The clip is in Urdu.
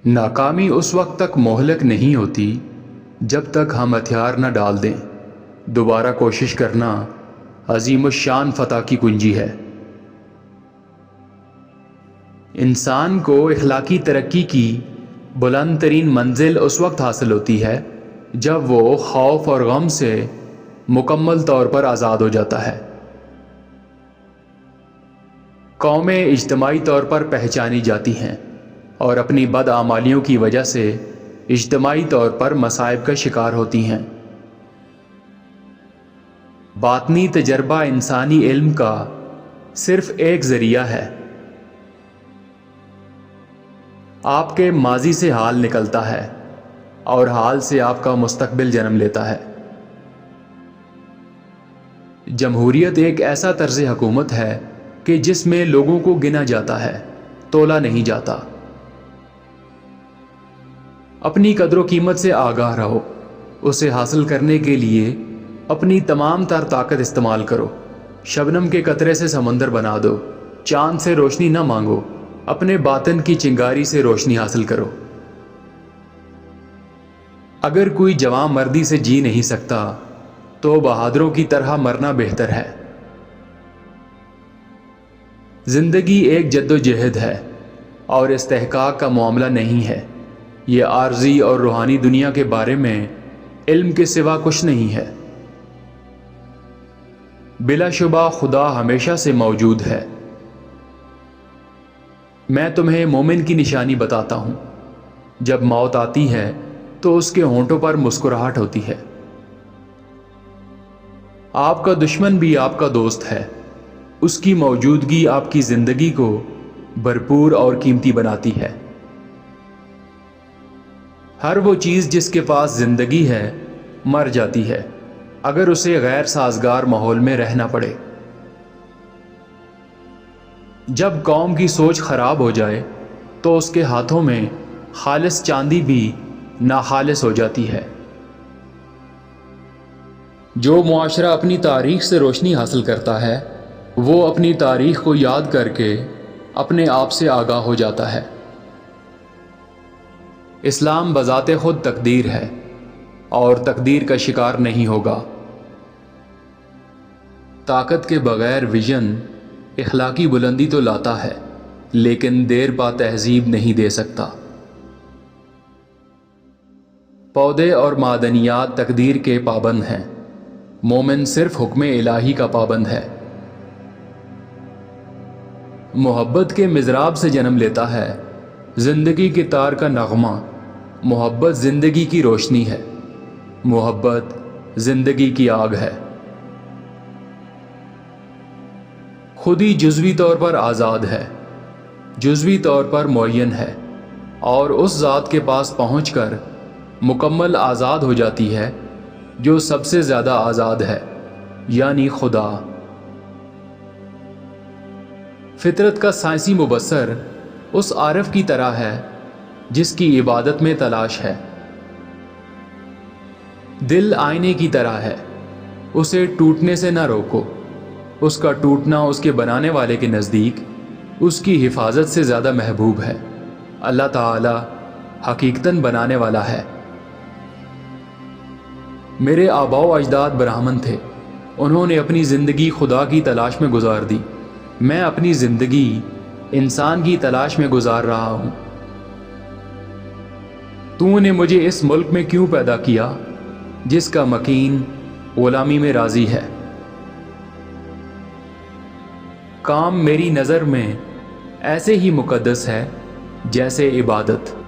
ناکامی اس وقت تک مہلک نہیں ہوتی جب تک ہم ہتھیار نہ ڈال دیں۔ دوبارہ کوشش کرنا عظیم الشان فتح کی کنجی ہے۔ انسان کو اخلاقی ترقی کی بلند ترین منزل اس وقت حاصل ہوتی ہے جب وہ خوف اور غم سے مکمل طور پر آزاد ہو جاتا ہے۔ قومیں اجتماعی طور پر پہچانی جاتی ہیں اور اپنی بدعمالیوں کی وجہ سے اجتماعی طور پر مصائب کا شکار ہوتی ہیں۔ باطنی تجربہ انسانی علم کا صرف ایک ذریعہ ہے۔ آپ کے ماضی سے حال نکلتا ہے اور حال سے آپ کا مستقبل جنم لیتا ہے۔ جمہوریت ایک ایسا طرز حکومت ہے کہ جس میں لوگوں کو گنا جاتا ہے، تولا نہیں جاتا۔ اپنی قدر و قیمت سے آگاہ رہو، اسے حاصل کرنے کے لیے اپنی تمام تر طاقت استعمال کرو۔ شبنم کے قطرے سے سمندر بنا دو، چاند سے روشنی نہ مانگو، اپنے باطن کی چنگاری سے روشنی حاصل کرو۔ اگر کوئی جوان مردی سے جی نہیں سکتا تو بہادروں کی طرح مرنا بہتر ہے۔ زندگی ایک جد و جہد ہے اور استحقاق کا معاملہ نہیں ہے۔ یہ عارضی اور روحانی دنیا کے بارے میں علم کے سوا کچھ نہیں ہے۔ بلا شبہ خدا ہمیشہ سے موجود ہے۔ میں تمہیں مومن کی نشانی بتاتا ہوں، جب موت آتی ہے تو اس کے ہونٹوں پر مسکراہٹ ہوتی ہے۔ آپ کا دشمن بھی آپ کا دوست ہے، اس کی موجودگی آپ کی زندگی کو بھرپور اور قیمتی بناتی ہے۔ ہر وہ چیز جس کے پاس زندگی ہے مر جاتی ہے اگر اسے غیر سازگار ماحول میں رہنا پڑے۔ جب قوم کی سوچ خراب ہو جائے تو اس کے ہاتھوں میں خالص چاندی بھی ناخالص ہو جاتی ہے۔ جو معاشرہ اپنی تاریخ سے روشنی حاصل کرتا ہے وہ اپنی تاریخ کو یاد کر کے اپنے آپ سے آگاہ ہو جاتا ہے۔ اسلام بذات خود تقدیر ہے اور تقدیر کا شکار نہیں ہوگا۔ طاقت کے بغیر ویژن اخلاقی بلندی تو لاتا ہے لیکن دیر پا تہذیب نہیں دے سکتا۔ پودے اور معدنیات تقدیر کے پابند ہیں، مومن صرف حکم الہی کا پابند ہے۔ محبت کے مضراب سے جنم لیتا ہے زندگی کے تار کا نغمہ۔ محبت زندگی کی روشنی ہے، محبت زندگی کی آگ ہے۔ خود ہی جزوی طور پر آزاد ہے، جزوی طور پر معین ہے، اور اس ذات کے پاس پہنچ کر مکمل آزاد ہو جاتی ہے جو سب سے زیادہ آزاد ہے، یعنی خدا۔ فطرت کا سائنسی مبصر اس عارف کی طرح ہے جس کی عبادت میں تلاش ہے۔ دل آئینے کی طرح ہے، اسے ٹوٹنے سے نہ روکو۔ اس کا ٹوٹنا اس کے بنانے والے کے نزدیک اس کی حفاظت سے زیادہ محبوب ہے۔ اللہ تعالی حقیقتاً بنانے والا ہے۔ میرے آباء و اجداد برہمن تھے، انہوں نے اپنی زندگی خدا کی تلاش میں گزار دی۔ میں اپنی زندگی انسان کی تلاش میں گزار رہا ہوں۔ تو نے مجھے اس ملک میں کیوں پیدا کیا جس کا مکین غلامی میں راضی ہے؟ کام میری نظر میں ایسے ہی مقدس ہے جیسے عبادت۔